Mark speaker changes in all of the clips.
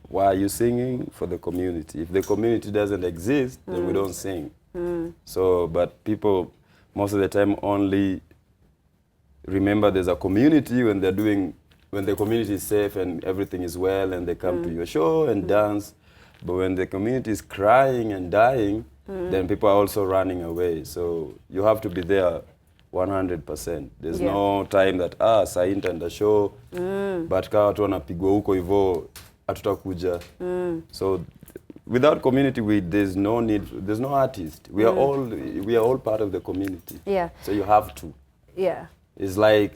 Speaker 1: why are you singing? For the community. If the community doesn't exist, then we don't sing. So, but people most of the time only remember there's a community when the community is safe and everything is well and they come to your show and dance. But when the community is crying and dying, then people are also running away. So you have to be there 100%. There's no time that sahi nitaenda show but kama watu wanapigwa huko hivyo hatutakuja. So without community there's no artist. We are all part of the community.
Speaker 2: Yeah.
Speaker 1: So you have to.
Speaker 2: Yeah.
Speaker 1: It's like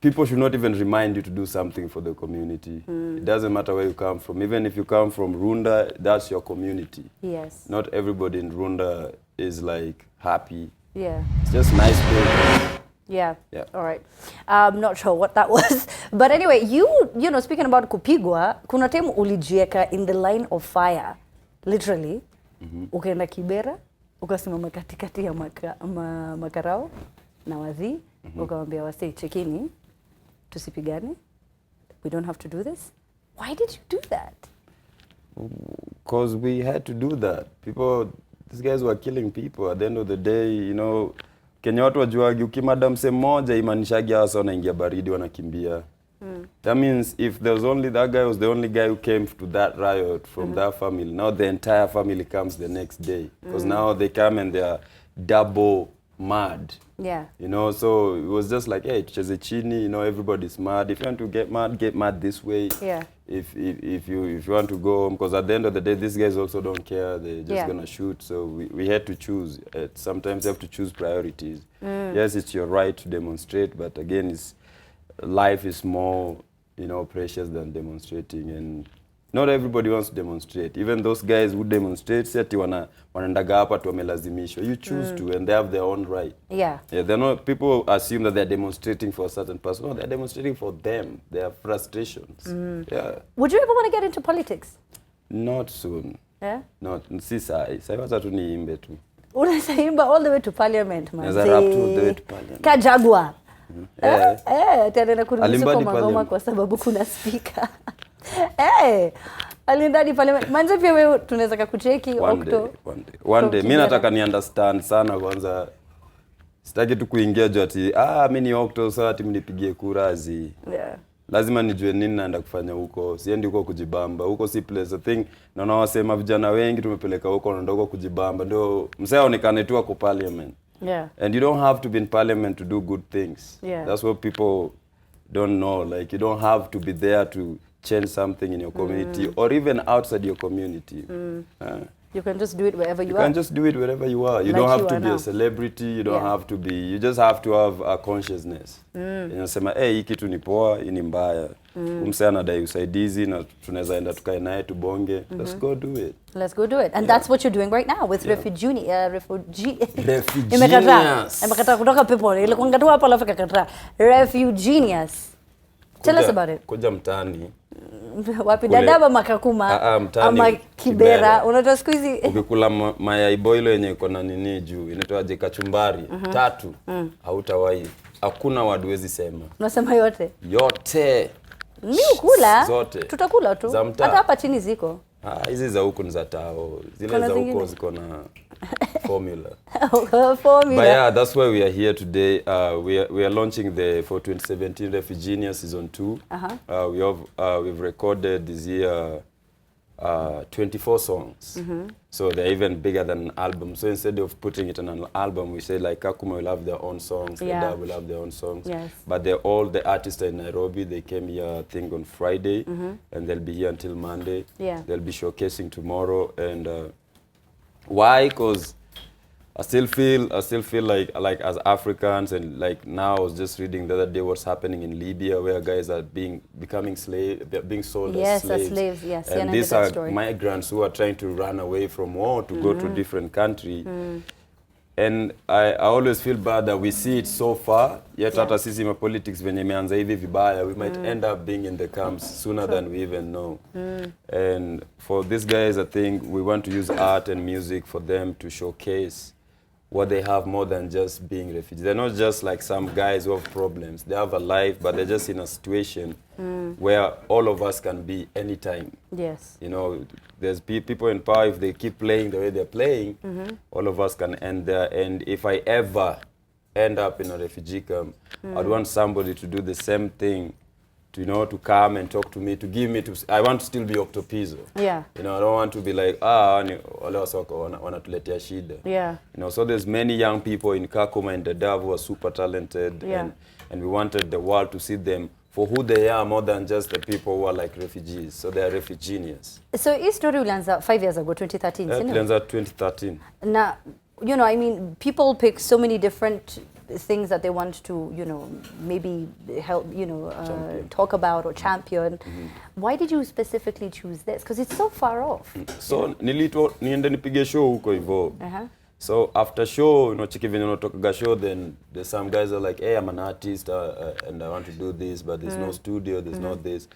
Speaker 1: people should not even remind you to do something for the community. It doesn't matter where you come from. Even if you come from Runda, that's your community.
Speaker 2: Yes.
Speaker 1: Not everybody in Runda is like happy.
Speaker 2: Yeah.
Speaker 1: It's just nice people.
Speaker 2: Yeah.
Speaker 1: Yeah.
Speaker 2: All right. I'm not sure what that was. But anyway, you know, speaking about kupigwa, kuna time ulijieka in the line of fire. Literally. Ukaenda Kibera, ukasimama katikati ya makarao na wazi, ukamwambia wase chekini, tusipigane. We don't have to do this. Why did you do that?
Speaker 1: Because we had to do that. These guys were killing people. At the end of the day, you know, Kenya watu wajuagi ukimada mse mmoja imanishagi hasa wanaingia baridi wanakimbia. That means if that guy was the only guy who came to that riot from that family, now the entire family comes the next day. Because now they come and they are double mad.
Speaker 2: Yeah.
Speaker 1: You know, so it was just like, hey, tucheze chini, you know, everybody's mad. If you want to get mad this way.
Speaker 2: Yeah.
Speaker 1: If you want to go home, because at the end of the day, these guys also don't care. They're just gonna shoot. So we had to choose. Sometimes you have to choose priorities. Yes, it's your right to demonstrate, but again, life is more, you know, precious than demonstrating, and not everybody wants to demonstrate. Even those guys who demonstrate, seti wanaendaga hapa tu wamelazimishwa. You choose to, and they have their own right.
Speaker 2: Yeah.
Speaker 1: Yeah, they're not. People assume that they're demonstrating for a certain person. No, they're demonstrating for them. Their frustrations. Yeah.
Speaker 2: Would you ever want to get into politics?
Speaker 1: Not soon.
Speaker 2: Yeah.
Speaker 1: Not. Si sai. Sai wacha tu niimbe tu.
Speaker 2: Unasaimba all the way to parliament, man.
Speaker 1: Naweza rap to the way to parliament.
Speaker 2: Kajagwa. Tena
Speaker 1: Alimba
Speaker 2: kwa
Speaker 1: di
Speaker 2: magoma
Speaker 1: parliament.
Speaker 2: kwa sababu kuna speaker. Alindadi parliament. Manze pia wewe tunaweza kukucheki Octo.
Speaker 1: One day. Mimi nataka ni understand sana kwanza. Sitaki tu kuingia juu ati mimi ni Octo sasa ati mnipigie kura azi.
Speaker 2: Yeah.
Speaker 1: Lazima nijue nini naenda kufanya huko. Siendi huko kujibamba. Huko si place. I think naona wasema vijana wengi tumepeleka huko wanaenda huko kujibamba. Ndio msee aonekane tu kwa parliament.
Speaker 2: Yeah.
Speaker 1: And you don't have to be in parliament to do good things.
Speaker 2: Yeah.
Speaker 1: That's what people don't know. Like, you don't have to be there to change something in your community or even outside your community.
Speaker 2: You can just do it wherever you are.
Speaker 1: You can just do it wherever you are. You
Speaker 2: Like
Speaker 1: don't have
Speaker 2: you
Speaker 1: to
Speaker 2: are
Speaker 1: be
Speaker 2: now.
Speaker 1: a celebrity. You don't have to be. You just have to have a consciousness. Unasema, hii kitu ni poa, hii ni mbaya. Umse anadai usaidizi na tunaweza enda tukae naye tubonge. Let's go do it.
Speaker 2: Let's go do it. And that's what you're doing right now with Refugee. Imekata kutoka pepo. Ile kwanga tu hapa alafu kakata. Refugenius. Tell us about it.
Speaker 1: Kuja mtaani.
Speaker 2: Wapi Dadaba Makakuma ama Kibera. Unatoa siku hizi
Speaker 1: ukikula mayai boilo yenye iko na nini juu inaitwaje kachumbari 3 hautawahi. Hakuna waduwezi sema.
Speaker 2: Unasema yote.
Speaker 1: Mimi
Speaker 2: ukula
Speaker 1: zote.
Speaker 2: Tutakula tu. Hata hapa chini ziko.
Speaker 1: Hizi za huku ni za tao. Zile za huko ziko na formula.
Speaker 2: Formula.
Speaker 1: But yeah, that's why we are here today. We are launching for 2017 Refugee season 2. We've recorded this year 24 songs. So they're even bigger than an album. So instead of putting it on an album, we say like Kakuma will have their own songs, Dada will have their own songs.
Speaker 2: Yes.
Speaker 1: But they're all the artists are in Nairobi. They came here, I think, on Friday, and they'll be here until Monday.
Speaker 2: Yeah.
Speaker 1: They'll be showcasing tomorrow. And why? Because I still feel like as Africans, and like now I was just reading the other day what's happening in Libya, where guys are becoming slaves, they're being sold as slaves.
Speaker 2: Yes, as slaves, yes.
Speaker 1: And these are migrants who are trying to run away from war to go to a different country. And I always feel bad that we see it so far, yet hata sisi ma politics venye imeanza hivi vibaya, we might end up being in the camps sooner than we even know. And for these guys, I think we want to use art and music for them to showcase what they have more than just being refugees. They're not just like some guys who have problems. They have a life, but they're just in a situation where all of us can be anytime.
Speaker 2: Yes.
Speaker 1: You know, there's people in power, if they keep playing the way they're playing, all of us can end there. And if I ever end up in a refugee camp, I'd want somebody to do the same thing, to, you know, to come and talk to me, to give me, I want to still be Octopizzo.
Speaker 2: Yeah.
Speaker 1: You know, I don't want to be like, wanatuletea shida.
Speaker 2: Yeah.
Speaker 1: You know, so there's many young people in Kakuma and Dadaab who are super talented, and we wanted the world to see them for who they are more than just the people who are like refugees. So they are refugeenians.
Speaker 2: So hii story ulianza 5 years ago, 2013,
Speaker 1: Yeah,
Speaker 2: sino?
Speaker 1: ulianza 2013.
Speaker 2: Now, you know, I mean, people pick so many different things that they want to, you know, maybe help, you know, talk about or champion. Why did you specifically choose this? Because it's so far off.
Speaker 1: So niende nipige show huko hivyo. So after show, you know, chiki venye unatokaga show, then there's some guys are like, hey, I'm an artist and I want to do this, but there's no studio, there's no this.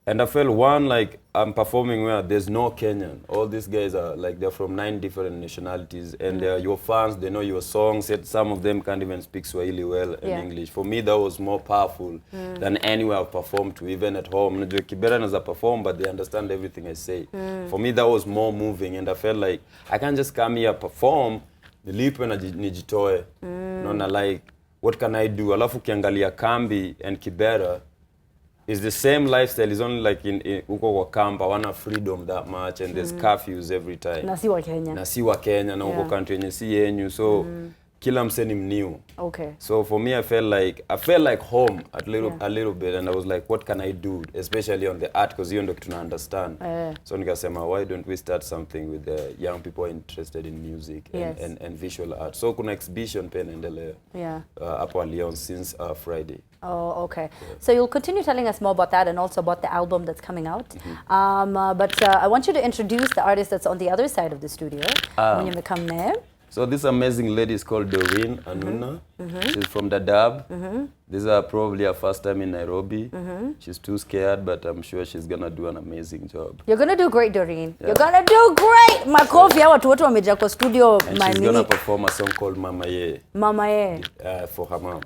Speaker 1: And I felt one, like, I'm performing where there's no Kenyan. All these guys are, like, they're from 9 different nationalities, and they're your fans, they know your songs, yet some of them can't even speak Swahili well and English. For me, that was more powerful than anywhere I've performed to, even at home. Kibera as I perform, but they understand everything I say. For me, that was more moving, and I felt like, I can't just come here, perform, nilipe na nijitoe. No, like, what can I do? Alafu kiangalia Kambi and Kibera, it's the same lifestyle. It's only like in uko kwa camp, I want freedom that much, and there's curfews every time.
Speaker 2: Na si wa Kenya.
Speaker 1: Na si wa Kenya, na uko country yenye si yenyu. So kila mseni mniu.
Speaker 2: Okay.
Speaker 1: So for me, I felt like home a little bit, and I was like, what can I do, especially on the art, because hiyo ndo kitu na understand. So nikasema, why don't we start something with the young people interested in music and visual art. So kuna exhibition pia inaendelea. Hapo Lyon since Friday.
Speaker 2: Oh, okay. So you'll continue telling us more about that and also about the album that's coming out. But I want you to introduce the artist that's on the other side of the studio. When you come there.
Speaker 1: So this amazing lady is called Doreen Anuna. She's from Dadaab. This is probably her first time in Nairobi. She's too scared, but I'm sure she's going to do an amazing job.
Speaker 2: You're going to do great, Doreen. You're going to do great. Makofi, watu wote wameja kwa studio.
Speaker 1: And she's going to perform a song called Mama Ye.
Speaker 2: Mama Ye.
Speaker 1: For her mom.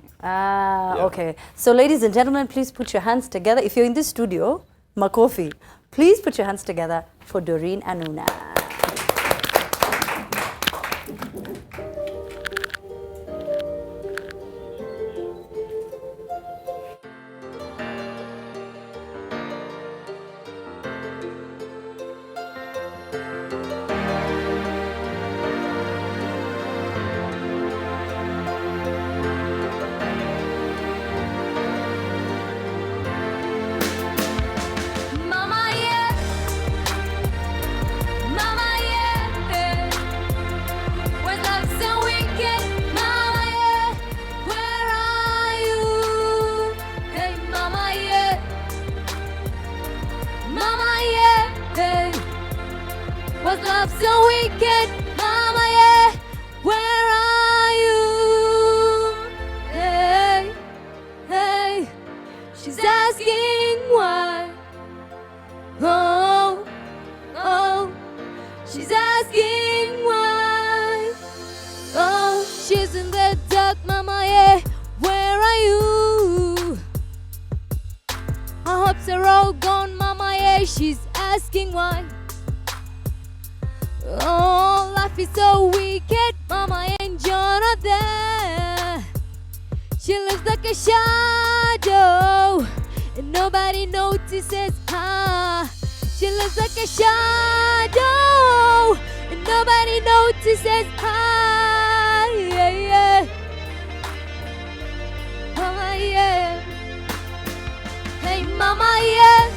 Speaker 2: Okay. So ladies and gentlemen, please put your hands together. If you're in this studio, Makofi, please put your hands together for Doreen Anuna.
Speaker 3: Was love so wicked? Mama, yeah, where are you? Hey, hey, she's asking why. Oh, oh, she's asking why. Oh, she's in the dark, Mama, yeah, where are you? Her hopes are all gone, Mama, yeah, she's asking why. Oh, life is so wicked, Mama and John are there. She looks like a shadow, and nobody notices her. She looks like a shadow, and nobody notices her. Yeah, yeah. Mama, yeah. Hey, Mama, yeah.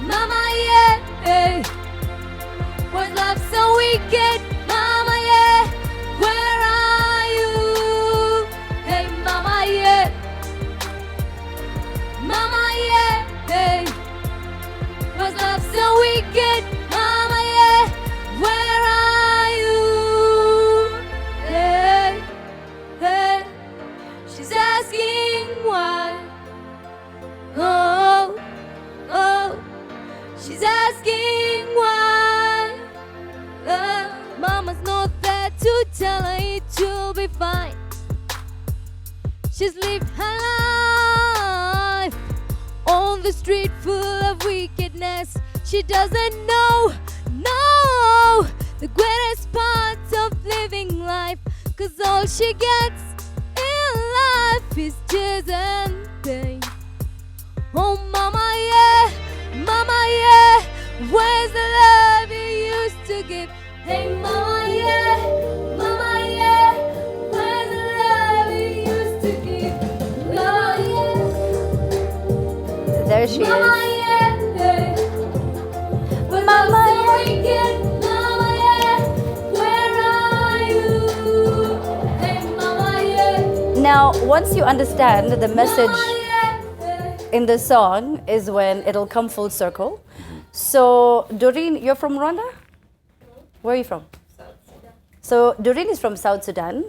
Speaker 3: Mama, yeah. Hey. Was love so wicked? Mama, yeah, where are you? Hey, Mama, yeah. Mama, yeah, hey. Was love so wicked? Mama, yeah, where are you? Hey, hey. She's asking why. Oh. fine. She's lived her life on the street full of wickedness. She doesn't know the greatest parts of living life, 'cause all she gets in life is tears and pain. Oh mama yeah, where's the love you used to give? Hey mama yeah, where's the love you used to give? Mama yeah,
Speaker 2: There she
Speaker 3: mama
Speaker 2: is.
Speaker 3: yeah, hey. When
Speaker 2: Mama,
Speaker 3: I'm so wicked, mama yeah, where are you? Hey mama yeah,
Speaker 2: Now, once you understand the message
Speaker 3: mama yeah, hey.
Speaker 2: in the song is when it'll come full circle. So, Doreen, you're from Rwanda? Where are you from?
Speaker 3: South Sudan.
Speaker 2: So, Doreen is from South Sudan.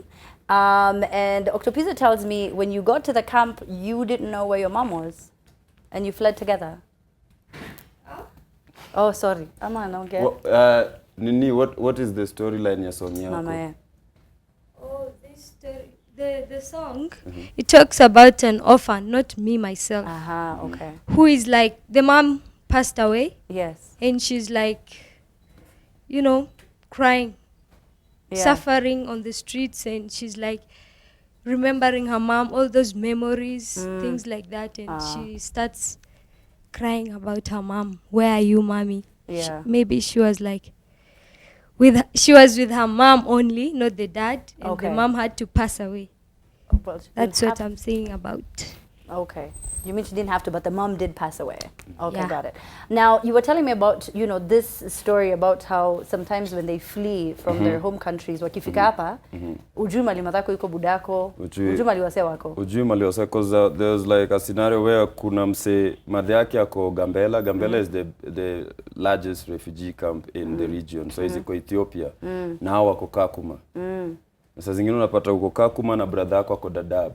Speaker 2: And Octopizzo tells me when you got to the camp, you didn't know where your mom was. And you fled together. Oh, sorry. Aman, okay.
Speaker 1: Nini, what is the storyline ya song yako?
Speaker 2: Mama, yeah.
Speaker 3: Oh, this story, the song, it talks about an orphan, not me myself,
Speaker 2: Aha, okay.
Speaker 3: who is like, the mom passed away,
Speaker 2: Yes.
Speaker 3: and she's like, you know, crying,
Speaker 2: Yeah.
Speaker 3: suffering on the streets, and she's like remembering her mom, all those memories, things like that, and she starts crying about her mom. Where are you, mommy?
Speaker 2: Yeah.
Speaker 3: Maybe she was like, she was with her mom only, not the dad, and
Speaker 2: Okay.
Speaker 3: the mom had to pass away.
Speaker 2: Well, she
Speaker 3: That's
Speaker 2: didn't
Speaker 3: what
Speaker 2: have-
Speaker 3: I'm saying about.
Speaker 2: Okay. You mean she didn't have to, but the mom did pass away. Okay,
Speaker 3: Yeah.
Speaker 2: got it. Now, you were telling me about, this story about how sometimes when they flee from their home countries, wakifika hapa, ujui mali madhako yuko budako, ujui mali wase wako.
Speaker 1: Ujui mali wase, because there's like a scenario where kuna mse madhe yake yako Gambela. Gambela is the largest refugee camp in the region. So iko Ethiopia. Na hao wako Kakuma. Sasa zingine unapata uko Kakuma na brother yako wako Dadaab.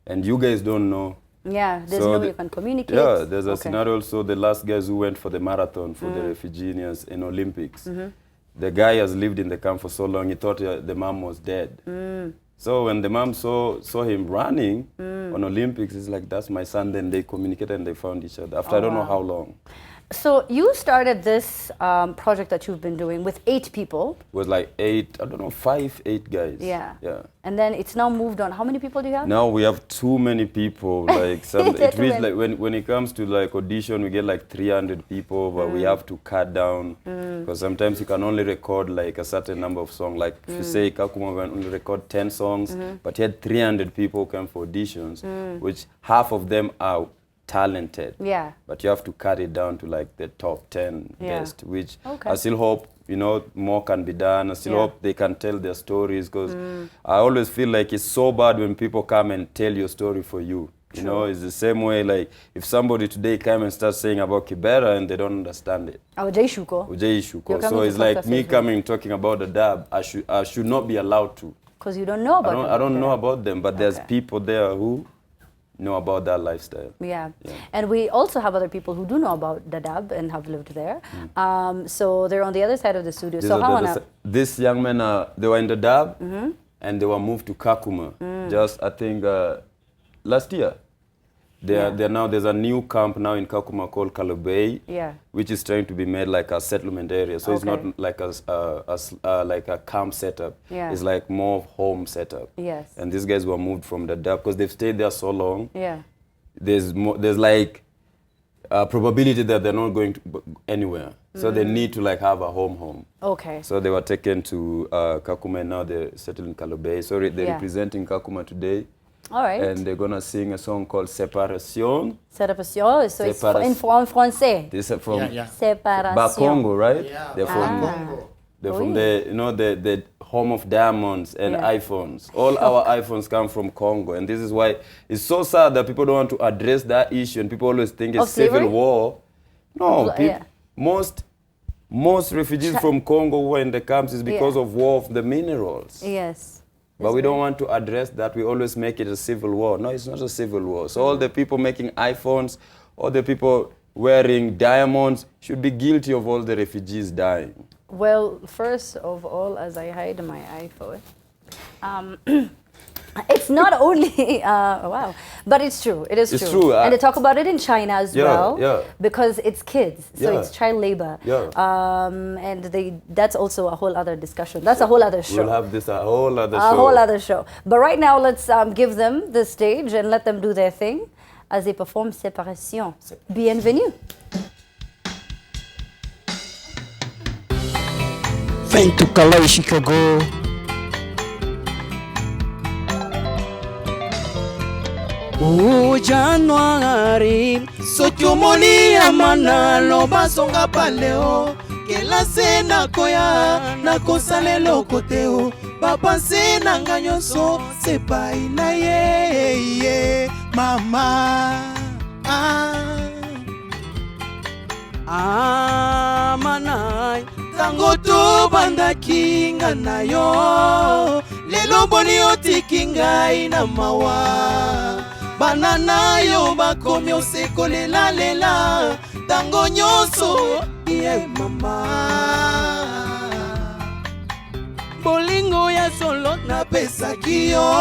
Speaker 1: And you guys don't know.
Speaker 2: Yeah, there's
Speaker 1: So
Speaker 2: no way you can communicate.
Speaker 1: Yeah, there's a
Speaker 2: Okay.
Speaker 1: scenario also, the last guys who went for the marathon for the refugees in Olympics. The guy has lived in the camp for so long, he thought the mom was dead. So when the mom saw him running on Olympics, it's like, that's my son. Then they communicated and they found each other after I don't know how long.
Speaker 2: So you started this project that you've been doing with 8 people.
Speaker 1: It was like 8 guys.
Speaker 2: Yeah.
Speaker 1: Yeah.
Speaker 2: And then it's now moved on. How many people do you have?
Speaker 1: Now we have too many people. Like
Speaker 2: Too
Speaker 1: it reached
Speaker 2: many.
Speaker 1: like when it comes to like audition, we get like 300 people, but we have to cut down because sometimes you can only record like a certain number of songs. Like if you say Kakuma, we only record 10 songs, but you had 300 people come for auditions, which half of them are talented.
Speaker 2: Yeah.
Speaker 1: But you have to cut it down to like the top 10
Speaker 2: Yeah.
Speaker 1: best, which
Speaker 2: Okay.
Speaker 1: I still hope, more can be done. I still
Speaker 2: Yeah.
Speaker 1: hope they can tell their stories, because I always feel like it's so bad when people come and tell your story for you. You know, it's the same way, like if somebody today come and start saying about Kibera and they don't understand it.
Speaker 2: Awajaishuko.
Speaker 1: Ujaishuko.
Speaker 2: You're coming
Speaker 1: So
Speaker 2: to
Speaker 1: it's like
Speaker 2: podcast
Speaker 1: me
Speaker 2: as well.
Speaker 1: coming talking about the dab. I should not be allowed to.
Speaker 2: Because you don't know about
Speaker 1: I don't know about them, but there's
Speaker 2: Okay.
Speaker 1: people there who know about that lifestyle.
Speaker 2: Yeah.
Speaker 1: Yeah.
Speaker 2: And we also have other people who do know about Dadaab and have lived there. So they're on the other side of the studio.
Speaker 1: These
Speaker 2: So
Speaker 1: are
Speaker 2: how
Speaker 1: these young men, they were in the dab and they were moved to Kakuma just, I think, last year. They're now, there's a new camp now in Kakuma called Kalobey,
Speaker 2: Yeah.
Speaker 1: which is trying to be made like a settlement area. So it's
Speaker 2: Okay.
Speaker 1: not like like a camp setup.
Speaker 2: Yeah.
Speaker 1: It's like more of home setup.
Speaker 2: Yes.
Speaker 1: And these guys were moved from the dab because they've stayed there so long.
Speaker 2: Yeah.
Speaker 1: There's like a probability that they're not going to anywhere. So they need to like have a home.
Speaker 2: Okay.
Speaker 1: So they were taken to Kakuma and now they're settled in Kalobey. So they're
Speaker 2: Yeah.
Speaker 1: representing Kakuma today.
Speaker 2: All right.
Speaker 1: And they're gonna sing a song called Separation.
Speaker 2: Séparation. So it's
Speaker 1: Séparation.
Speaker 2: en français.
Speaker 1: This is from
Speaker 2: Séparation.
Speaker 1: Bakongo, right?
Speaker 4: Yeah,
Speaker 1: They're from
Speaker 4: Congo.
Speaker 1: they're
Speaker 2: Oh,
Speaker 1: from
Speaker 2: yeah.
Speaker 1: the home of diamonds and
Speaker 2: Yeah.
Speaker 1: iPhones. All our iPhones come from Congo, and this is why it's so sad that people don't want to address that issue, and people always think it's
Speaker 2: Of slavery?
Speaker 1: civil war. No,
Speaker 2: Yeah.
Speaker 1: most refugees from Congo who are in the camps is because
Speaker 2: Yeah.
Speaker 1: of war of the minerals.
Speaker 2: Yes.
Speaker 1: But we don't want to address that. We always make it a civil war. No, it's not a civil war. So all the people making iPhones, all the people wearing diamonds should be guilty of all the refugees dying.
Speaker 2: Well, first of all, as I hide my iPhone, It's not only wow, but it's true. It is
Speaker 1: It's
Speaker 2: true.
Speaker 1: true.
Speaker 2: And they talk about it in China as well, because it's kids, so
Speaker 1: Yeah.
Speaker 2: it's child labor.
Speaker 1: Yeah.
Speaker 2: And that's also a whole other discussion. That's a whole other show.
Speaker 1: We'll have this a whole other
Speaker 2: A
Speaker 1: show.
Speaker 2: whole other show. But right now, let's give them the stage and let them do their thing as they perform Séparation. Bienvenue.
Speaker 4: Vem to Calais, Chicago. Oh January, sokyomoni amana loba songa paleo. Kela se na koya na kosale lokoteo. Papa se na nganyonso se pai na ye mama. Manai tango to banda kinga na yo. Lelo boni otikinga ina mawa. Banana yo bakomi osekole lela tango nyonso ye mama. Bolingo ya solo na pesa kiyo.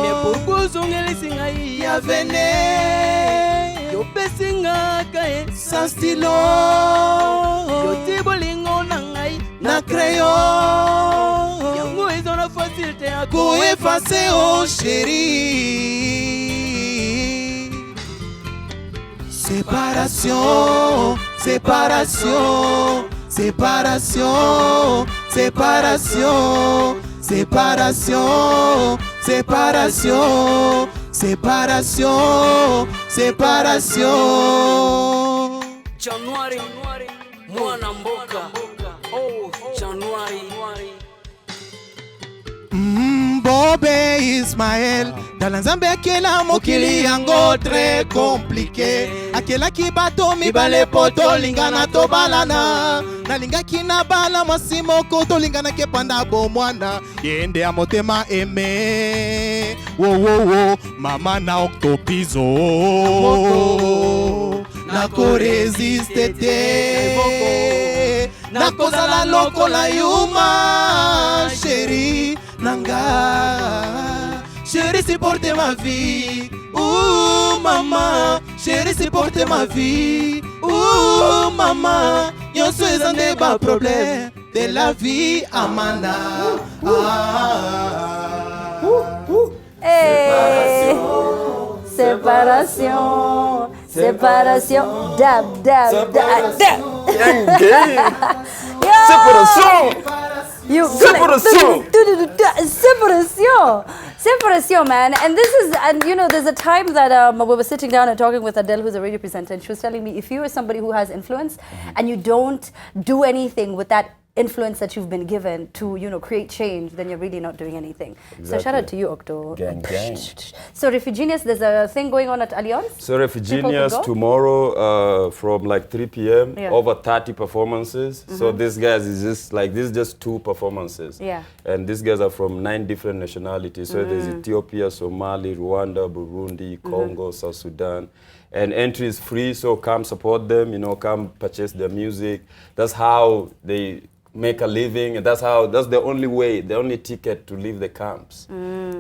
Speaker 4: Ne pourquoi ngeli singa ya vene. Yo pesinga kae sans stylo. Yo ti bolingo na ngai na crayon. Yango ezona facilité à ko effacer oh chérie. Séparation, séparation, séparation, séparation, séparation, séparation, séparation, séparation. January, mwana mboka. Oh, January. Bobe Ismaël, dans l'ensemble akela mokili yango très compliqué. Akela kibato mibale poto lingana to balana. Na linga kina bala masimoko to lingana ke panda bo mwana. Yende ya motema eme. Wo mama na Octopizzo. Na ko resiste te. Na kozala loko la yuma chérie. Nanga, chérie, c'est porter ma vie. Ouh, maman, chérie, c'est porter ma vie. Ouh, maman, yon suis un débat problème de la vie, Amanda.
Speaker 2: Hey. Séparation, séparation, dab, dab, dab, dab.
Speaker 1: Séparation.
Speaker 2: Séparation. Séparation, man. And this is, and you know, there's a time that we were sitting down and talking with Adele, who's a radio presenter, and she was telling me, if you are somebody who has influence and you don't do anything with that influence that you've been given to, you know, create change, then you're really not doing anything. Exactly. So shout out to you, Octo.
Speaker 1: Gang, gang.
Speaker 2: So Refugenius, there's a thing going on at Allianz?
Speaker 1: So Refugenius tomorrow from like 3 p.m. over 30 performances. So these guys is just like, this is just 2 performances.
Speaker 2: Yeah.
Speaker 1: And these guys are from 9 different nationalities. So there's Ethiopia, Somali, Rwanda, Burundi, Congo, South Sudan. And entry is free, so come support them, you know, come purchase their music. That's how they make a living, and that's the only way, the only ticket to leave the camps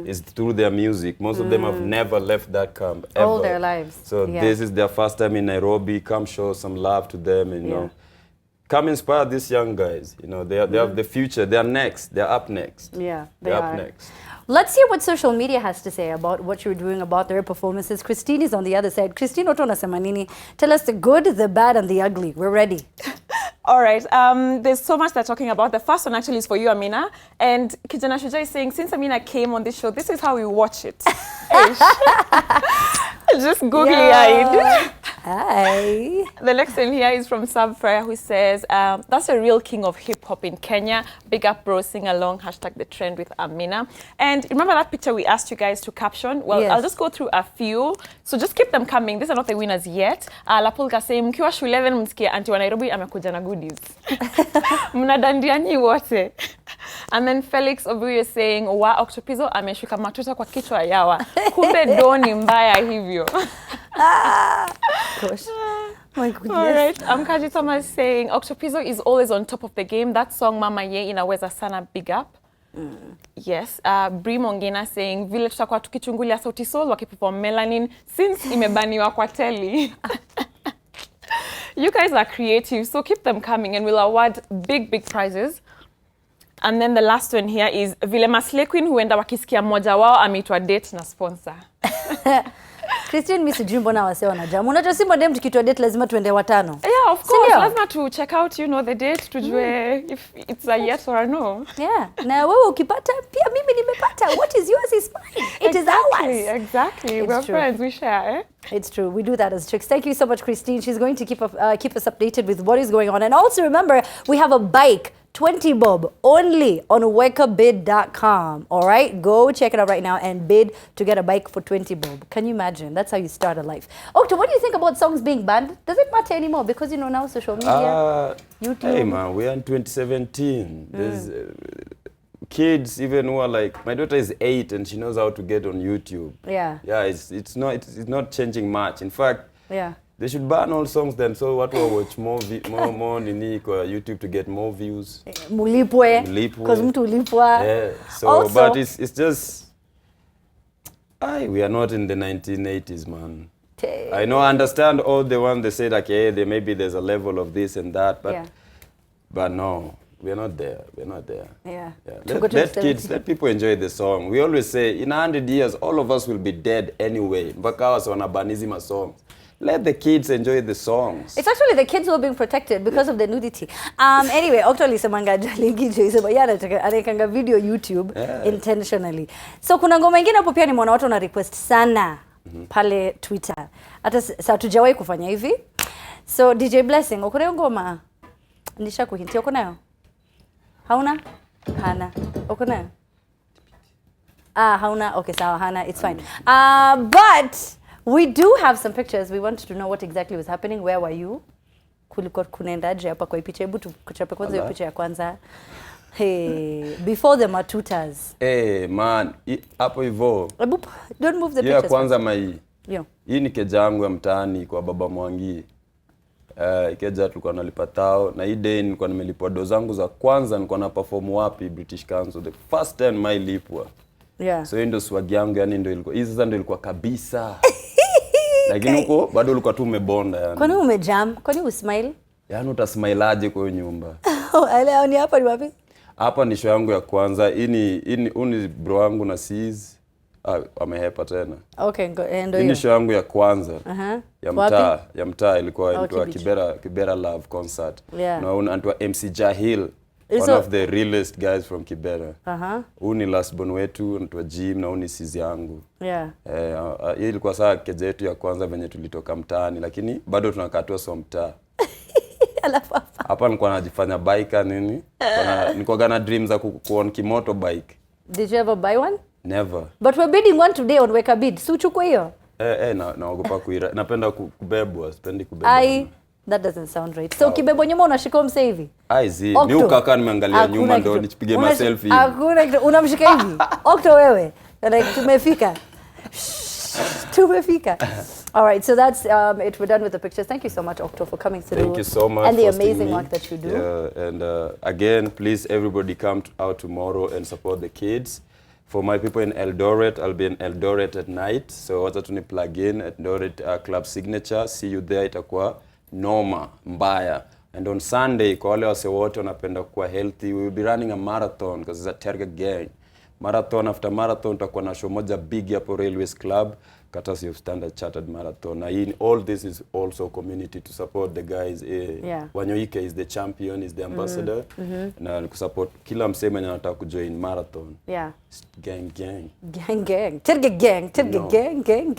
Speaker 1: is through their music. Most of them have never left that camp ever.
Speaker 2: All their lives.
Speaker 1: So this is their first time in Nairobi. Come show some love to them, and, you know, come inspire these young guys. You know, they have the future. They're next. They're up next.
Speaker 2: Yeah,
Speaker 1: they're up next.
Speaker 2: Let's hear what social media has to say about what you're doing, about their performances. Christine is on the other side. Christine Otonasema nini? Tell us the good, the bad, and the ugly. We're ready.
Speaker 5: All right. There's so much they're talking about. The first one actually is for you, Amina. And Kijana Shuja is saying, since Amina came on this show, this is how we watch it. Just googly-eyed.
Speaker 2: Hi.
Speaker 5: The next one here is from Sab Freya, who says, that's a real king of hip-hop in Kenya. Big up, bro. Sing along. # the trend with Amina. And remember that picture we asked you guys to caption? Well, I'll just go through a few. So just keep them coming. These are not the winners yet. Lapulka saying, mkiwa shuleni msikia anti wa Nairobi amekuja na goodies. Mnadandia nyi wote. And then Felix Obuye saying, wa Octopizzo ameshuka matuta kwa kichwa yawa. Kumbe doni mbaya hivyo.
Speaker 2: Gosh. My goodness.
Speaker 5: All right. Kaji Thomas saying, Octopizzo is always on top of the game. That song, Mama Ye, inaweza sana, big up. Yes, Bri Mongina saying vile tutakuwa tukichungulia Sauti Sol wakiperform Melanin since imebaniwa kwa teli. You guys are creative, so keep them coming and we'll award big prizes. And then the last one here is vile Masle Queen huenda wakisikia mmoja wao ameitwa date na sponsor.
Speaker 2: Christine, mimi sijui mbona wase wanajamu. Unajua si madem tukitwa date lazima tuende watano.
Speaker 5: Yeah, of course. Lazima to check out, the date tujue if it's a yes or a no.
Speaker 2: Yeah. Na wewe ukipata pia mimi nimepata. What is yours is mine. It is ours.
Speaker 5: Exactly. We're friends, we share.
Speaker 2: It's true. We do that as chicks. Thank you so much, Christine. She's going to keep us updated with what is going on. And also remember, we have a bike, 20 bob, only on wakabid.com. All right? Go check it out right now and bid to get a bike for 20 bob. Can you imagine? That's how you start a life. Octo, what do you think about songs being banned? Does it matter anymore? Because, now social media, YouTube.
Speaker 1: Hey, man, we are in 2017. There's kids even who are like, my daughter is 8 and she knows how to get on YouTube.
Speaker 2: Yeah.
Speaker 1: Yeah, it's not changing much. In fact,
Speaker 2: yeah.
Speaker 1: They should ban all songs then, so what will watch more nini kwa YouTube to get more views.
Speaker 2: Mulipwe. Because mtu ulipwa.
Speaker 1: Yeah. So,
Speaker 2: also,
Speaker 1: but it's just, we are not in the 1980s, man. I understand all the ones they say like, hey, maybe there's a level of this and that, but no. We're not there. We're not there.
Speaker 2: Yeah.
Speaker 1: Let people enjoy the song. We always say, in 100 years, all of us will be dead anyway. Mpaka was wanabanizima songs. Let the kids enjoy the songs.
Speaker 2: It's actually the kids who are being protected because of the nudity. Anyway, Octo semanga jalingi sema anaweka video YouTube intentionally. So kuna ngoma nyingine hapo pia nimeona watu wana request sana pale Twitter. Hata sasa tujawahi kufanya hivi. So DJ Blessing, uko na ngoma? Nishakuhintia uko nayo? Hauna? Hana. Uko nayo? Hauna. Okay, sawa, Hana. It's fine. But we do have some pictures. We wanted to know what exactly was happening. Where were you? Kulikuwa kunaendaje hapa kwa picha? Hebu tuchape kwanza hiyo picha ya kwanza. Hey, before the matutas.
Speaker 1: Hey, man. Hapo hivyo.
Speaker 2: Don't move the pictures.
Speaker 1: Yeah, kwanza mai.
Speaker 2: Yo.
Speaker 1: Hii ni keja yangu ya mtaani kwa baba Mwangi. Keja tulikuwa nalipatao na hii day nilikuwa nimelipwa do zangu za kwanza nilikuwa na perform wapi British Council the first time my lipwa.
Speaker 2: Yeah.
Speaker 1: So ndio swag yangu yani ndio ilikuwa hizi ndio ilikuwa kabisa. Lakini huko bado ulikuwa tu umebonda yani.
Speaker 2: Kwani umejam? Kwani usmile?
Speaker 1: Yaani utasmileaje kwa hiyo nyumba?
Speaker 2: Leo ni hapa ni wapi?
Speaker 1: Hapa ni show yangu ya kwanza. Hii bro wangu na Sis amehepa tena.
Speaker 2: Okay, ndio hiyo.
Speaker 1: Hii ni show yangu ya kwanza. Ya mtaa ilikuwa Kibera Love concert.
Speaker 2: Yeah.
Speaker 1: Na anaitwa MC Jahil. One of the realest guys from Kibera. Ni last born wetu anaitwa Jim na ni Sis yangu.
Speaker 2: Yeah.
Speaker 1: Hii ilikuwa saa keja yetu ya kwanza venye tulitoka mtaani lakini bado tunakatwa so mtaa. Hapa nilikuwa najifanya biker nini? Nilikuwa gana dreams za kuon kimoto bike.
Speaker 2: Did you ever buy one?
Speaker 1: Never.
Speaker 2: But we're bidding one today on Weka Bid. Si uchukue hiyo?
Speaker 1: Naogopa kuira. Napenda kubebwa, sipendi kubebwa.
Speaker 2: That doesn't sound right. So kibebwa nyuma unashika mse hivi?
Speaker 1: Ni ukaka nimeangalia nyuma ndio nipige myself hivi.
Speaker 2: Hakuna kitu. Unamshika hivi? Octo wewe. Like tumefika. Tumefika. All right, so that's it. We're done with the pictures. Thank you so much, Octo, for coming through.
Speaker 1: Thank you so much
Speaker 2: and the
Speaker 1: for
Speaker 2: amazing work that you do.
Speaker 1: Yeah, and again, please, everybody come out tomorrow and support the kids. For my people in Eldoret, I'll be in Eldoret at night. So what's to plug in at Eldoret Club Signature. See you there. Itakuwa noma mbaya. And on Sunday, kwa wale wase wote wanapenda kuwa healthy, we will be running a marathon because it's a Terga gang. Marathon after marathon tutakuwa na show moja big hapo Railways Club. Courtesy of Standard Chartered Marathon. All this is also community to support the guys. Wanyoike is the champion, is the ambassador. Na kusupport kila msee mwenye anataka kujoin marathon.
Speaker 2: Yeah.
Speaker 1: Gang.
Speaker 2: Gang. Terga gang.